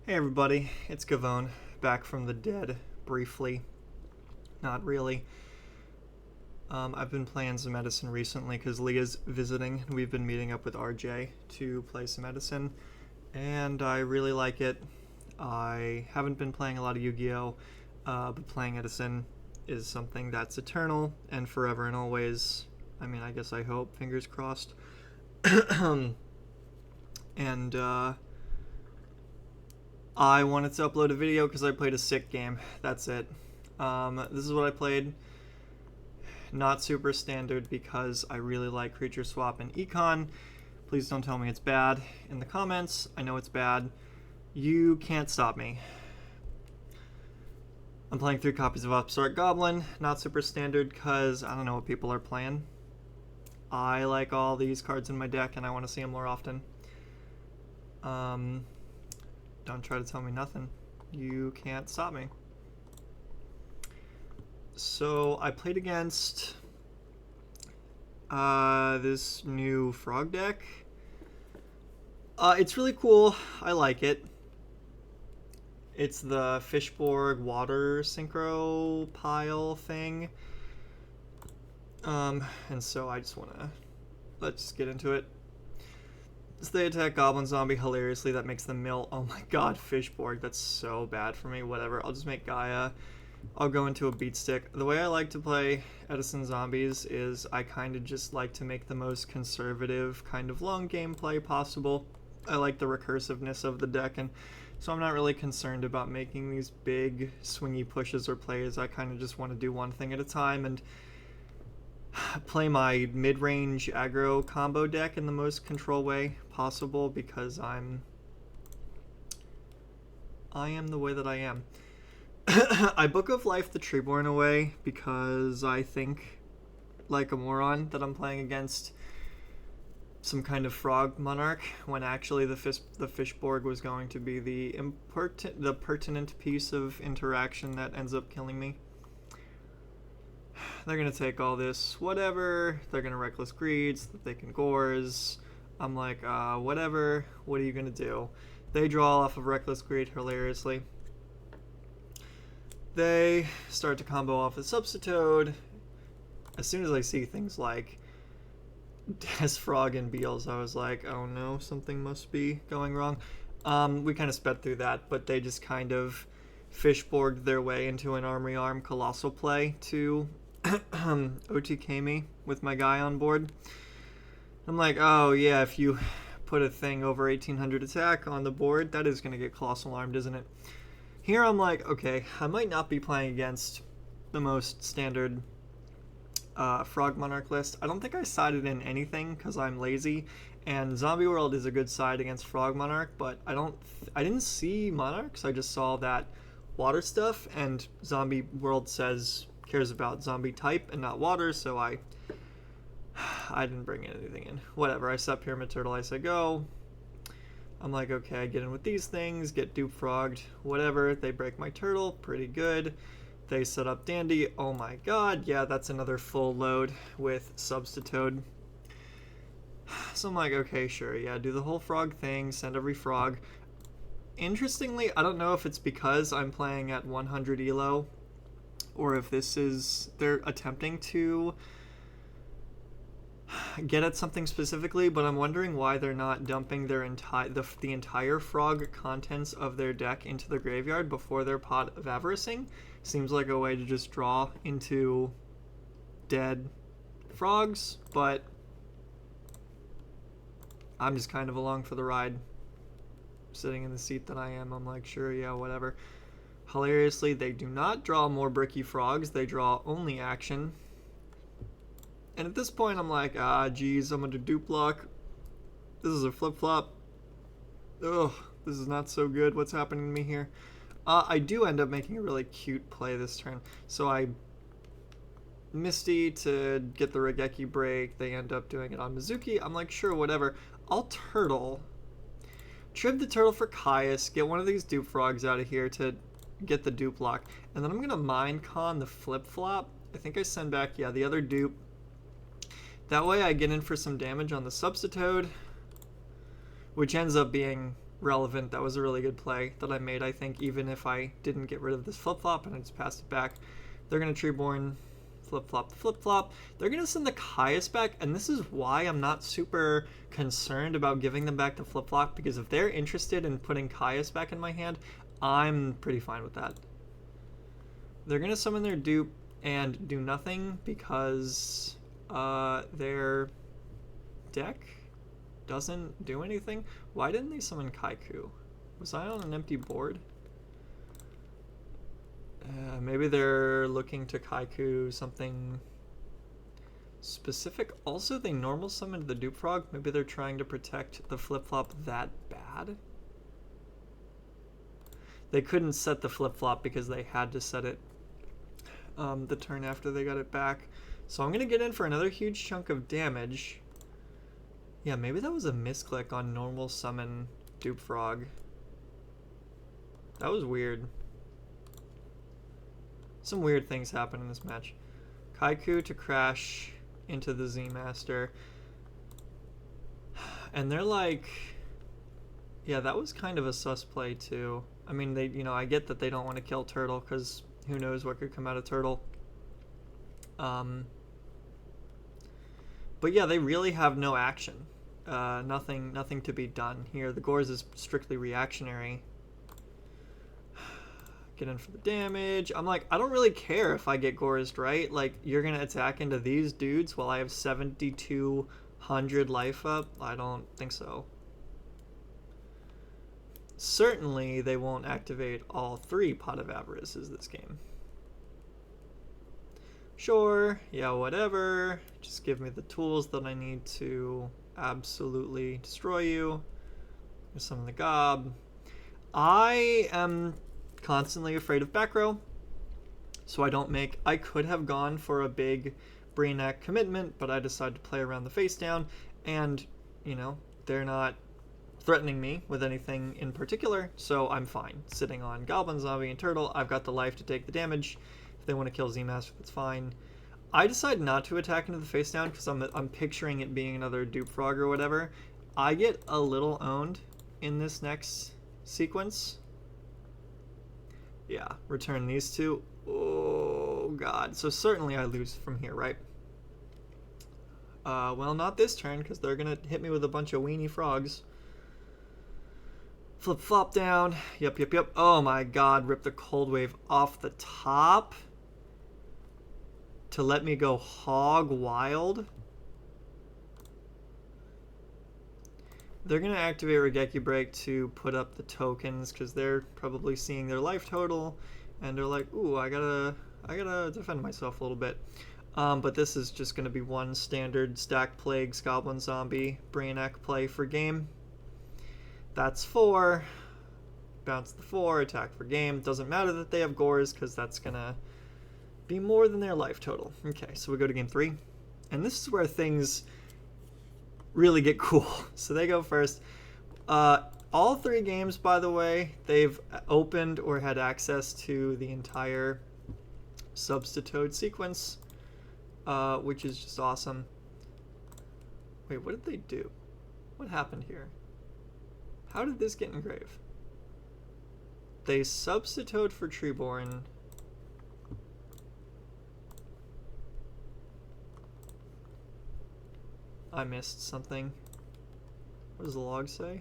Hey everybody, it's Gavone, back from the dead, briefly. Not really. I've been playing some Edison recently because Leah's visiting. We've been meeting up with RJ to play some Edison, and I really like it. I haven't been playing a lot of Yu-Gi-Oh, but playing Edison is something that's eternal and forever and always. I mean, I guess I hope, fingers crossed. and, I wanted to upload a video because I played a sick game. That's it. This is what I played. Not super standard because I really like Creature Swap and Econ. Please don't tell me it's bad in the comments. I know it's bad. You can't stop me. I'm playing 3 copies of Upstart Goblin. Not super standard because I don't know what people are playing. I like all these cards in my deck and I want to see them more often. Don't try to tell me nothing. You can't stop me. So I played against this new frog deck. It's really cool. I like it. It's the Fishborg water synchro pile thing. And so I just let's just get into it. So they attack Goblin Zombie hilariously. That makes them mill. Oh my god, Fishborg. That's so bad for me. Whatever. I'll just make Gaia. I'll go into a beat stick. The way I like to play Edison Zombies is I kind of just like to make the most conservative kind of long gameplay possible. I like the recursiveness of the deck, and so I'm not really concerned about making these big swingy pushes or plays. I kind of just want to do one thing at a time and play my mid-range aggro combo deck in the most control way possible because I am the way that I am. I Book of Life the Treeborn away because I think, like a moron, that I'm playing against some kind of frog monarch when actually the Fishborg was going to be the pertinent piece of interaction that ends up killing me. They're going to take all this, whatever. They're going to Reckless Greed so that they can Gores. I'm like, whatever. What are you going to do? They draw off of Reckless Greed hilariously. They start to combo off with Substitute. As soon as I see things like Death Frog and Beals, I was like, oh no, something must be going wrong. We kind of sped through that, but they just kind of Fishborged their way into an Armory Arm Colossal play to OTK me with my guy on board. I'm like, oh yeah, if you put a thing over 1800 attack on the board, that is going to get Colossal Armed, isn't it? Here I'm like, okay, I might not be playing against the most standard Frog Monarch list. I don't think I sided in anything because I'm lazy, and Zombie World is a good side against Frog Monarch, but I didn't see Monarchs. I just saw that water stuff, and Zombie World cares about zombie type and not water, so I didn't bring anything in. Whatever, I set Pyramid Turtle, I say go. I'm like, okay, I get in with these things, get dupe frogged, whatever. They break my turtle, pretty good. They set up Dandy, oh my god, yeah, that's another full load with Substitute. So I'm like, okay, sure, yeah, do the whole frog thing, send every frog. Interestingly, I don't know if it's because I'm playing at 100 elo, or if they're attempting to get at something specifically, but I'm wondering why they're not dumping the entire frog contents of their deck into the graveyard before their Pot of Avaricing. Seems like a way to just draw into dead frogs, but I'm just kind of along for the ride. Sitting in the seat that I am, I'm like, sure, yeah, whatever. Hilariously, they do not draw more bricky frogs, they draw only action. And at this point, I'm like, geez, I'm gonna dupe block. This is a flip-flop. Ugh, this is not so good. What's happening to me here? I do end up making a really cute play this turn. So I Misty to get the Regeki break. They end up doing it on Mizuki. I'm like, sure, whatever. I'll Turtle. Trib the Turtle for Caius. Get one of these dupe frogs out of here to get the dupe lock. And then I'm gonna Mind Con the flip-flop. I think I send back, yeah, the other dupe. That way I get in for some damage on the Substitute, which ends up being relevant. That was a really good play that I made, I think, even if I didn't get rid of this flip-flop and I just passed it back. They're going to Treeborn, flip-flop, flip-flop. They're going to send the Caius back, and this is why I'm not super concerned about giving them back to flip-flop, because if they're interested in putting Caius back in my hand, I'm pretty fine with that. They're going to summon their dupe and do nothing because their deck doesn't do anything. Why didn't they summon Kaiku? Was I on an empty board? Maybe they're looking to Kaiku something specific. Also, they normal summoned the Dupe Frog. Maybe they're trying to protect the flip-flop that bad. They couldn't set the flip-flop because they had to set it the turn after they got it back. So I'm going to get in for another huge chunk of damage. Yeah, maybe that was a misclick on normal summon Dupe Frog. That was weird. Some weird things happen in this match. Kaiku to crash into the Z-Master. And they're like... Yeah, that was kind of a sus play too. I mean, they, you know, I get that they don't want to kill Turtle because who knows what could come out of Turtle. But yeah, they really have no action. Nothing to be done here. The Gores is strictly reactionary. Get in for the damage. I'm like, I don't really care if I get Gorsed, right? Like, you're gonna attack into these dudes while I have 7,200 life up? I don't think so. Certainly, they won't activate all 3 Pot of Avarices this game. Sure, yeah, whatever. Just give me the tools that I need to absolutely destroy you. Summon the Gob. I am constantly afraid of back row, so I don't make... I could have gone for a big Brainiac commitment, but I decided to play around the face down, and, you know, they're not threatening me with anything in particular, so I'm fine. Sitting on Goblin, Zombie, and Turtle, I've got the life to take the damage. If they want to kill Z-Master, that's fine. I decide not to attack into the face down because I'm picturing it being another Dupe Frog or whatever. I get a little owned in this next sequence. Yeah, return these two. Oh, God. So certainly I lose from here, right? Well, not this turn, because they're going to hit me with a bunch of weenie frogs. Flip-flop down. Yep. Oh, my God. Rip the Cold Wave off the top to let me go hog wild. They're going to activate Regeki Break to put up the tokens because they're probably seeing their life total and they're like, ooh, I gotta defend myself a little bit. But this is just going to be one standard Stack Plagues, Goblin Zombie, Brainiac play for game. That's 4. Bounce the 4, attack for game. Doesn't matter that they have Gores because that's going to be more than their life total. Okay, so we go to game 3. And this is where things really get cool. So they go first. All 3 games, by the way, they've opened or had access to the entire Substitute sequence, which is just awesome. Wait, what did they do? What happened here? How did this get engraved? They Substitute for Treeborn. I missed something. What does the log say?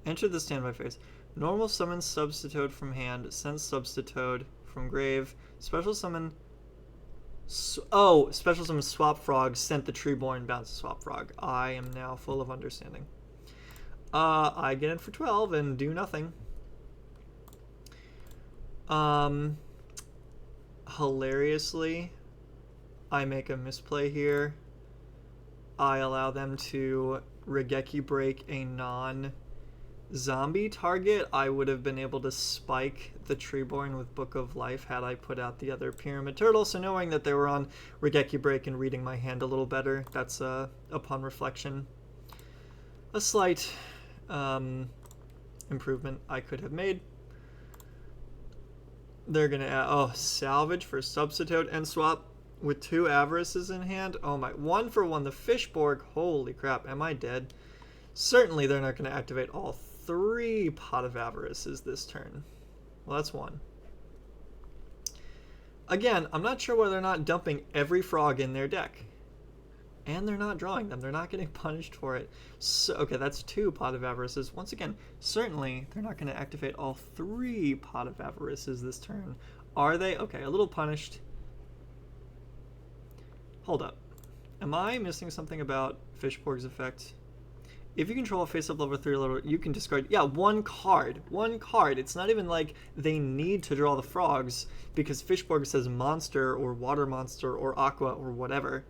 Enter the standby phase. Normal summon Substitute from hand. Send Substitute from grave. Special summon... Special summon Swap Frog. Sent the Treeborn. Bounce Swap Frog. I am now full of understanding. I get in for 12 and do nothing. Hilariously, I make a misplay here. I allow them to Regeki Break a non-zombie target. I would have been able to spike the Treeborn with Book of Life had I put out the other Pyramid Turtle, so knowing that they were on Regeki Break and reading my hand a little better, that's, upon reflection, a slight improvement I could have made. They're going to add, salvage for Substitute and swap. with 2 Avarices in hand. Oh my, 1 for 1. The Fishborg. Holy crap, am I dead? Certainly they're not going to activate all 3 Pot of Avarices this turn. Well, that's 1. Again, I'm not sure why they're not dumping every frog in their deck. And they're not drawing them. They're not getting punished for it. So, okay, that's 2 Pot of Avarices. Once again, certainly they're not going to activate all 3 Pot of Avarices this turn. Are they? Okay, a little punished. Hold up. Am I missing something about Fishborg's effect? If you control a face-up level 3 level, you can discard... Yeah, 1 card. 1 card. It's not even like they need to draw the frogs because Fishborg says monster or water monster or aqua or whatever.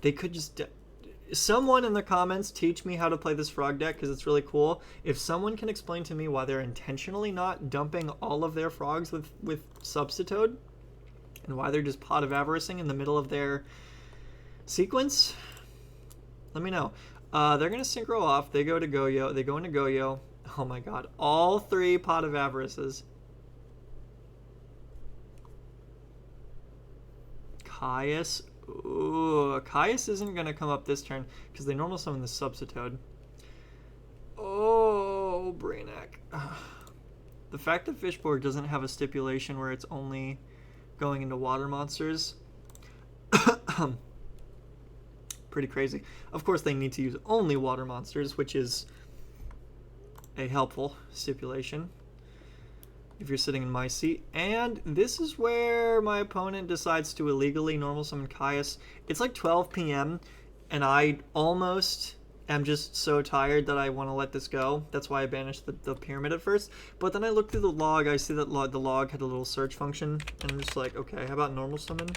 They could just... Someone in the comments teach me how to play this frog deck because it's really cool. If someone can explain to me why they're intentionally not dumping all of their frogs with Substitoad and why they're just Pot of Avaricing in the middle of their sequence, let me know. They're going to synchro off. They go to Yugioh. They go into Yugioh. Oh my god. All 3 Pot of Avarices. Caius. Ooh, Caius isn't going to come up this turn because they normal summon the Substitoad. Oh, Brainiac. The fact that Fishborg doesn't have a stipulation where it's only going into water monsters... pretty crazy. Of course, they need to use only water monsters, which is a helpful stipulation if you're sitting in my seat. And this is where my opponent decides to illegally normal summon Caius. It's like 12 p.m. and I almost am just so tired that I want to let this go. That's why I banished the pyramid at first. But then I look through the log. I see that the log had a little search function. And I'm just like, okay, how about normal summon?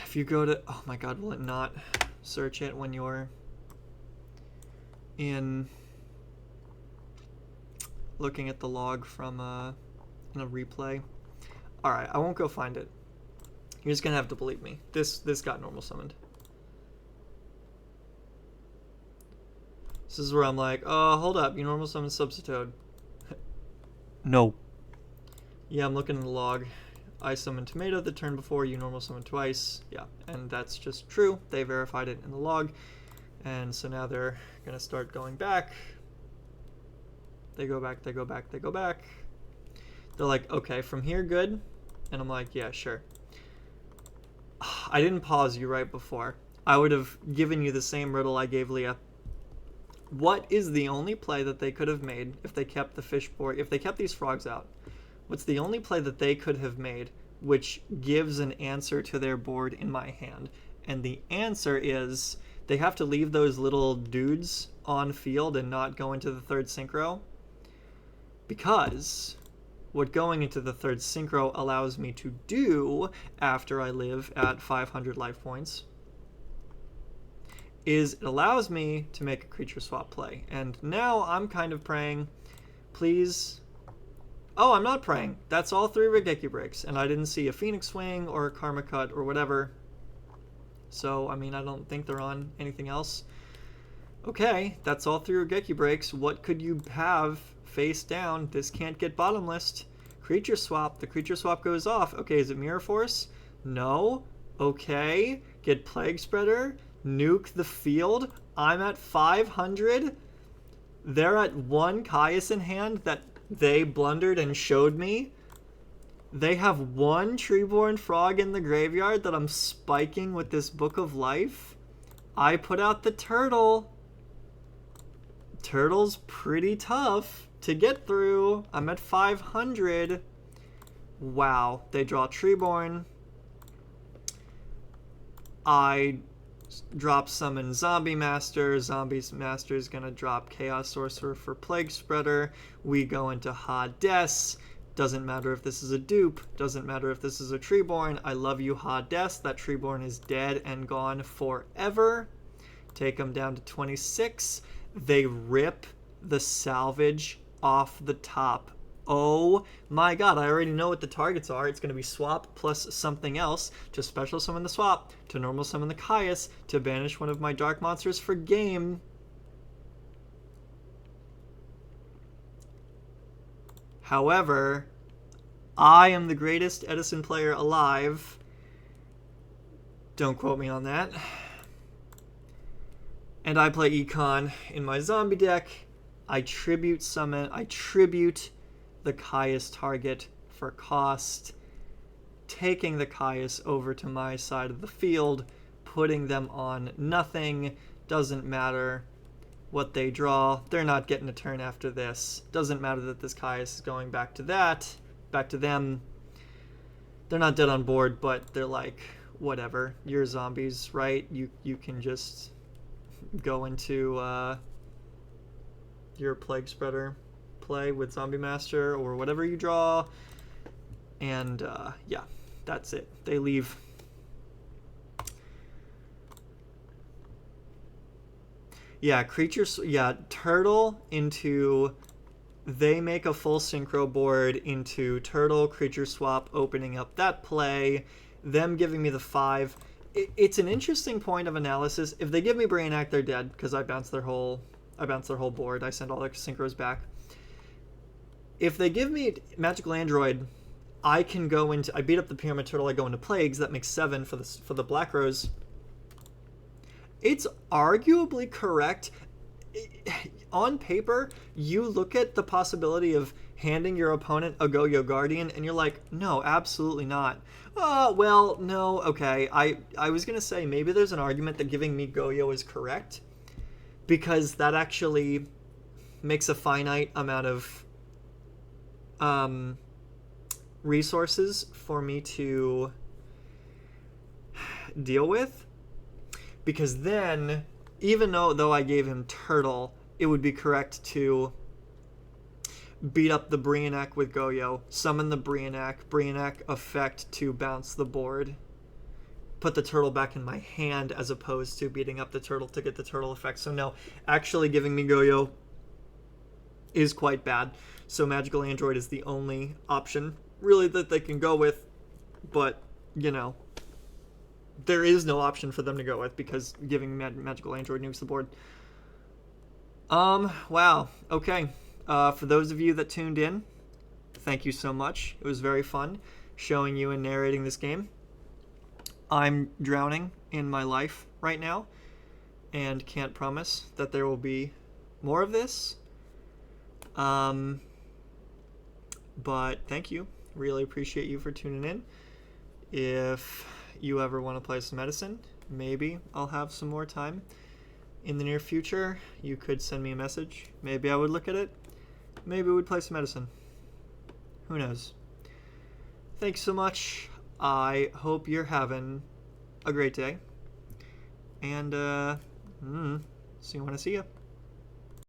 If you go to... Oh my god, will it not search it when you're in... looking at the log from in a replay? Alright, I won't go find it. You're just gonna have to believe me. This got normal summoned. This is where I'm like, oh, hold up, you normal summon Substitoad. No. Yeah, I'm looking at the log. I summoned Tomato the turn before, you normal summoned twice. Yeah, and that's just true. They verified it in the log. And so now they're going to start going back. They go back, they go back, they go back. They're like, okay, from here, good? And I'm like, yeah, sure. I didn't pause you right before. I would have given you the same riddle I gave Leah. What is the only play that they could have made if they kept the Fishborg, if they kept these frogs out? What's the only play that they could have made which gives an answer to their board in my hand? And the answer is they have to leave those little dudes on field and not go into the third synchro. Because what going into the third synchro allows me to do after I live at 500 life points is it allows me to make a creature swap play. And now I'm kind of praying, please... Oh, I'm not praying. That's all 3 Raigeki breaks, and I didn't see a Phoenix Wing or a Karma Cut or whatever. So, I mean, I don't think they're on anything else. Okay, that's all 3 Raigeki breaks. What could you have face down? This can't get bottomless. Creature swap. The creature swap goes off. Okay, is it Mirror Force? No. Okay. Get Plague Spreader. Nuke the field. I'm at 500. They're at 1 Caius in hand that they blundered and showed me. They have 1 Treeborn Frog in the graveyard that I'm spiking with this Book of Life. I put out the Turtle. Turtle's pretty tough to get through. I'm at 500. Wow. They draw Treeborn. I drop summon Zombie Master. Zombie Master is going to drop Chaos Sorcerer for Plague Spreader. We go into Hades. Doesn't matter if this is a dupe. Doesn't matter if this is a Treeborn. I love you, Hades. That Treeborn is dead and gone forever. Take them down to 26. They rip the salvage off the top. Oh my god, I already know what the targets are. It's going to be swap plus something else to special summon the swap, to normal summon the Caius, to banish one of my dark monsters for game. However, I am the greatest Edison player alive. Don't quote me on that. And I play Econ in my zombie deck. I tribute summon. I tribute the Caius target for cost, taking the Caius over to my side of the field, putting them on nothing. Doesn't matter what they draw. They're not getting a turn after this. Doesn't matter that this Caius is going back to them. They're not dead on board, but they're like, whatever. You're zombies, right? You can just go into your Plague Spreader play with Zombie Master or whatever you draw. And yeah, that's it. They leave. Yeah, creatures. Yeah, turtle into. They make a full synchro board into turtle creature swap, opening up that play. Them giving me the 5. It's an interesting point of analysis. If they give me Brainiac, they're dead because I bounce their whole board. I send all their synchros back. If they give me Magical Android, I can go into. I beat up the Pyramid Turtle. I go into Plagues. That makes 7 for the Black Rose. It's arguably correct. On paper, you look at the possibility of handing your opponent a Yugioh Guardian, and you're like, no, absolutely not. Well, no, okay. I was going to say maybe there's an argument that giving me Yugioh is correct, because that actually makes a finite amount of resources for me to deal with. Because then, even though I gave him Turtle, it would be correct to beat up the Brainiac with Yugioh, summon the Brainiac effect to bounce the board, put the Turtle back in my hand as opposed to beating up the Turtle to get the Turtle effect. So no, actually giving me Yugioh is quite bad. So Magical Android is the only option really that they can go with, but you know, there is no option for them to go with because giving Magical Android nukes the board. Wow. Okay. For those of you that tuned in, thank you so much. It was very fun showing you and narrating this game. I'm drowning in my life right now and can't promise that there will be more of this. But thank you. Really appreciate you for tuning in. If you ever want to play some Edison, maybe I'll have some more time in the near future. You could send me a message. Maybe I would look at it. Maybe we'd play some Edison. Who knows? Thanks so much. I hope you're having a great day. And, so you want to see ya.